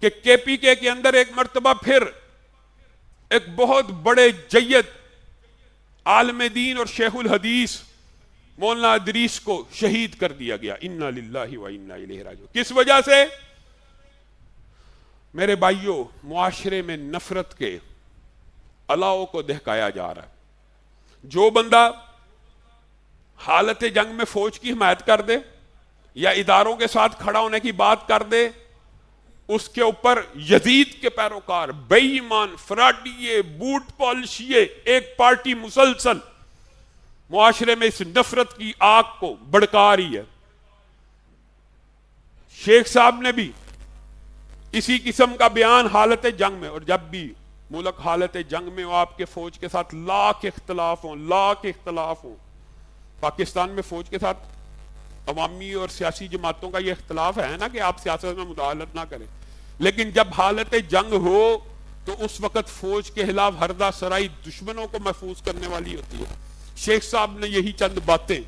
کہ کے پی کے اندر ایک مرتبہ پھر ایک بہت بڑے جید عالم دین اور شیخ الحدیث مولانا ادریس کو شہید کر دیا گیا. انا للہ و انا الیہ راجعون. کس وجہ سے؟ میرے بھائیوں، معاشرے میں نفرت کے الاؤ کو دہکایا جا رہا ہے. جو بندہ حالت جنگ میں فوج کی حمایت کر دے یا اداروں کے ساتھ کھڑا ہونے کی بات کر دے، اس کے اوپر یزید کے پیروکار، بے ایمان، فراڈیے، بوٹ پالشیے، ایک پارٹی مسلسل معاشرے میں اس نفرت کی آگ کو بھڑکا رہی ہے. شیخ صاحب نے بھی اسی قسم کا بیان حالت جنگ میں، اور جب بھی ملک حالت جنگ میں ہو، آپ کے فوج کے ساتھ لاکھ اختلاف ہوں. پاکستان میں فوج کے ساتھ عوامی اور سیاسی جماعتوں کا یہ اختلاف ہے نا کہ آپ سیاست میں مداخلت نہ کریں، لیکن جب حالت جنگ ہو تو اس وقت فوج کے خلاف ہردہ سرائی دشمنوں کو محفوظ کرنے والی ہوتی ہے. شیخ صاحب نے یہی چند باتیں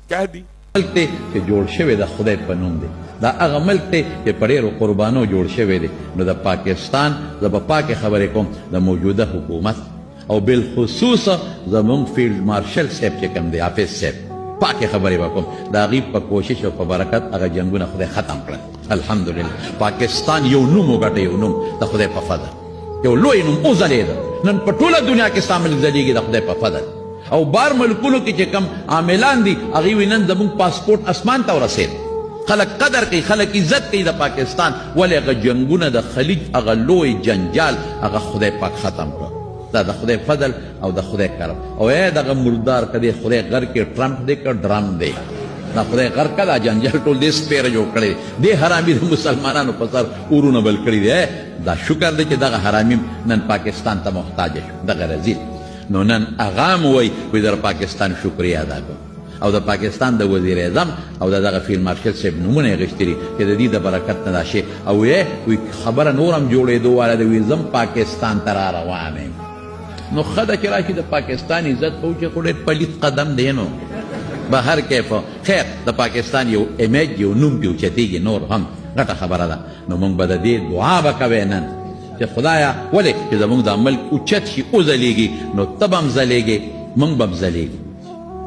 کہہ دی. ملک تے کہ جوړ شوی د خدای په نوم دی، دا هغه ملک ته چې په ډېرو قربانو جوړ شوی دی. نو د پاکستان زه به پاکې خبرې کوم د موجوده حکومت او بالخصوص زمونږ فیلډ مارشل صاحب چې کوم دی، حافظ صاحب، پاکې خبرې به کوم. د هغې په کوشش او په برکت هغه جنګونه خدای ختم کړل. الحمدلله پاکستان یو نوم وګټه، یو نوم د خدای په فضل، یو لوی نوم وځلېده. نن په ټوله دنیا کې ستا ملک ځلېږي د خدای په فضل. او بار ملکونو کې چې کم عاملان دي هغوی وایي نن زموږ پاسپورټ اسمان ته ورسېد. خلک قدر کوي، خلک عزت کوي د پاکستان، ولې هغه جنګونه د خلیج، هغه لوی جنجال هغه خدای پاک ختم کړ. دا د خدای فضل او د خدای کرم. او ای دغه مردار که دی خدای غر کې ټرمپ دی که ډرم دی، دا خدای غر که دا جنجال ټول دې سپیره جوړ کړی دی. دې حرامي د مسلمانانو په سر اورونه بل کړي دی. دا شکر دی چې دغه حرامي نن پاکستان ته محتاج شو، دغه رزیل. نو نن اغام وای وی در پاکستان شکریہ ادا کوم، او د پاکستان د وزیر اعظم او دغه فیلډ مارشل صاحب نومونه یې غشتري چې د دې د برکت نه دا شی. او وی خبره نورم جوړېدو واله د ویزم پاکستان ته را روان یم. نو ښه ده چې راشي د پاکستان عزت کوو چې خو ډېر پلیت قدم دی. نو به هر کیف خیر د پاکستان یو امیج، یو نوم پې اوچتېږي، نور هم غټه خبره ده. نو موږ به د دې دعا به کوی نن کہ خدایا ولے کہ زمونږ دا ملک اوچت شي، وځلیږي، نو ته به هم ځلیږې، موږ به هم ځلیږو.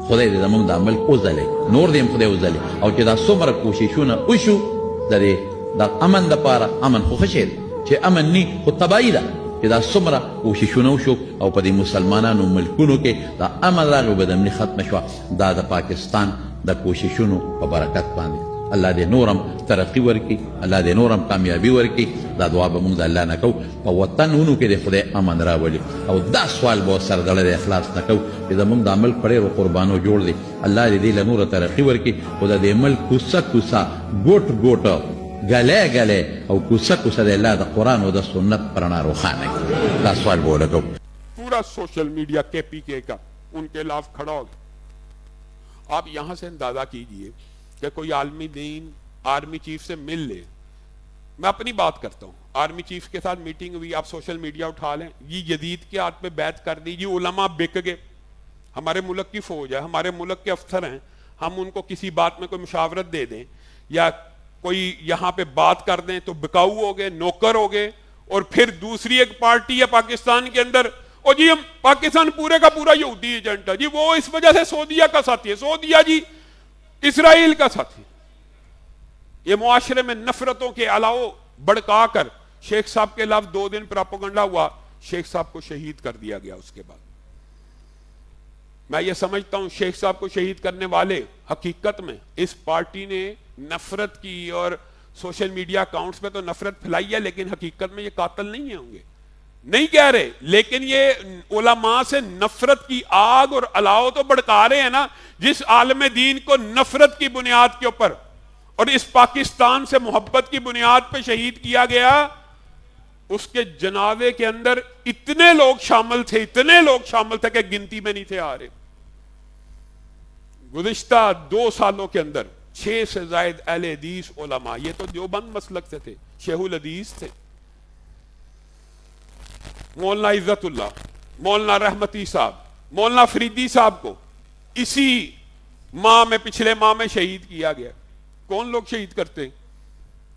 خدای دې زمونږ دا ملک وځلی، نور دې هم خدای وځلی. او چې دا څومره کوششونه وشو د امن دپاره، امن خو ښه شی دی، چې امن نی خو تباهي ده. چې دا څومره کوششونه وشو او په دې مسلمانانو ملکونو کې دا امن راغی او بدامني ختمه شوه، دا د پاکستان د کوششونو په برکت باندې. اللہ دے نورم ترقی ورکی، اللہ دے نورم کامیابی ورکی. دا دعا به مونږ د الله نه کوو په وطنونو کې د خدای امن راولي. او دا سوال به سره دړه د اخلاص نه کوو چې زمونږ د ملک په ډېرو قربانو جوړ دی. الله دې دې له نوره ترقی ورکي، خو د دې ملک کوڅه کوڅه، ګوټ ګوټ، گلے گلے او کوڅه کوڅه د الله د قرآن او د سنت پر رڼا روښانه کړي. دا سوال به ولګوو. پورا سوشل میڈیا کے پی کے کا ان کے خلاف کھڑا ہو گیا. آپ یہاں سے اندازہ کیجئے کہ کوئی عالمی دین آرمی چیف سے مل لے. میں اپنی بات کرتا ہوں، آرمی چیف کے ساتھ میٹنگ ہوئی، آپ سوشل میڈیا اٹھا لیں، یہ یزید کے ہاتھ پہ بیعت کر دیجیے. علماء بک گئے، ہمارے ملک کی فوج ہے، ہمارے ملک کے افسر ہیں، ہم ان کو کسی بات میں کوئی مشاورت دے دیں یا کوئی یہاں پہ بات کر دیں تو بکاؤ ہو گئے، نوکر ہو گئے. اور پھر دوسری ایک پارٹی ہے پاکستان کے اندر، اور جی ہم پاکستان پورے کا پورا یہودی ایجنٹ ہے جی، وہ اس وجہ سے سعودیہ کا ساتھی ہے، سعودیہ جی اسرائیل کا ساتھی. یہ معاشرے میں نفرتوں کے علاوہ بڑھکا کر شیخ صاحب کے خلاف 2 دن پراپوگنڈا ہوا، شیخ صاحب کو شہید کر دیا گیا. اس کے بعد میں یہ سمجھتا ہوں شیخ صاحب کو شہید کرنے والے حقیقت میں اس پارٹی نے نفرت کی، اور سوشل میڈیا اکاؤنٹس پہ تو نفرت پھیلائی ہے، لیکن حقیقت میں یہ قاتل نہیں ہوں گے، نہیں کہہ رہے، لیکن یہ علماء سے نفرت کی آگ اور الاؤ تو بڑھکا رہے ہیں نا. جس عالم دین کو نفرت کی بنیاد کے اوپر اور اس پاکستان سے محبت کی بنیاد پہ شہید کیا گیا، اس کے جنازے کے اندر اتنے لوگ شامل تھے کہ گنتی میں نہیں تھے آ رہے. گزشتہ 2 سالوں کے اندر 6 سے زائد اہل حدیث علماء، یہ تو دیوبند مسلک سے تھے، شیخ الحدیث تھے، مولانا عزت اللہ، مولانا رحمتی صاحب، مولانا فریدی صاحب کو اسی ماہ میں، پچھلے ماہ میں شہید کیا گیا. کون لوگ شہید کرتے ہیں؟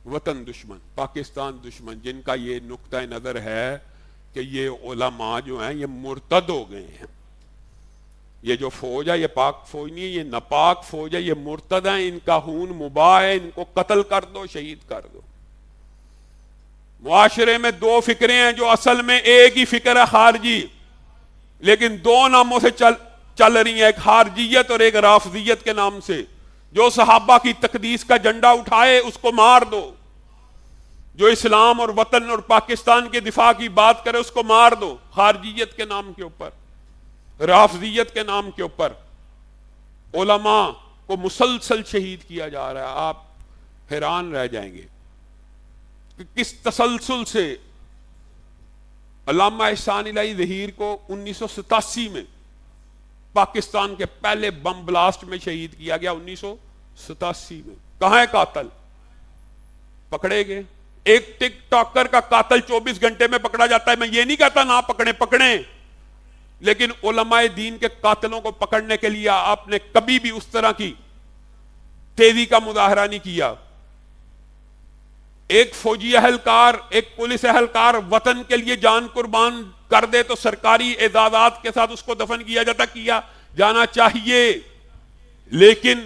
وطن دشمن، پاکستان دشمن، جن کا یہ نقطہ نظر ہے کہ یہ علماء جو ہیں یہ مرتد ہو گئے ہیں، یہ جو فوج ہے یہ پاک فوج نہیں ہے، یہ ناپاک فوج ہے، یہ مرتد ہیں، ان کا خون مباح ہے، ان کو قتل کر دو، شہید کر دو۔ معاشرے میں دو فکریں ہیں جو اصل میں ایک ہی فکر ہے، خارجی، لیکن دو ناموں سے چل رہی ہیں، ایک خارجیت اور ایک رافضیت کے نام سے۔ جو صحابہ کی تقدیس کا جھنڈا اٹھائے اس کو مار دو، جو اسلام اور وطن اور پاکستان کے دفاع کی بات کرے اس کو مار دو، خارجیت کے نام کے اوپر، رافضیت کے نام کے اوپر علماء کو مسلسل شہید کیا جا رہا ہے۔ آپ حیران رہ جائیں گے کہ کس تسلسل سے علامہ احسان الہی ظہیر کو 1987 میں پاکستان کے پہلے بم بلاسٹ میں شہید کیا گیا، 1987 میں۔ کہاں ہے قاتل؟ پکڑے گئے۔ ایک ٹک ٹاکر کا قاتل 24 گھنٹے میں پکڑا جاتا ہے، میں یہ نہیں کہتا نہ پکڑیں، لیکن علماء دین کے قاتلوں کو پکڑنے کے لیے آپ نے کبھی بھی اس طرح کی تیزی کا مظاہرہ نہیں کیا۔ ایک فوجی اہلکار، ایک پولیس اہلکار وطن کے لیے جان قربان کر دے تو سرکاری اعزازات کے ساتھ اس کو دفن کیا جانا چاہیے، لیکن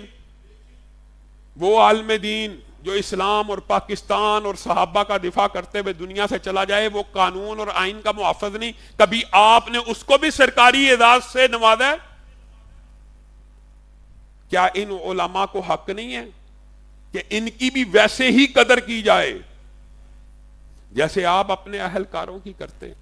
وہ عالم دین جو اسلام اور پاکستان اور صحابہ کا دفاع کرتے ہوئے دنیا سے چلا جائے، وہ قانون اور آئین کا محافظ نہیں، کبھی آپ نے اس کو بھی سرکاری اعزاز سے نوازا ہے؟ کیا ان علماء کو حق نہیں ہے کہ ان کی بھی ویسے ہی قدر کی جائے جیسے آپ اپنے اہلکاروں کی کرتے ہیں؟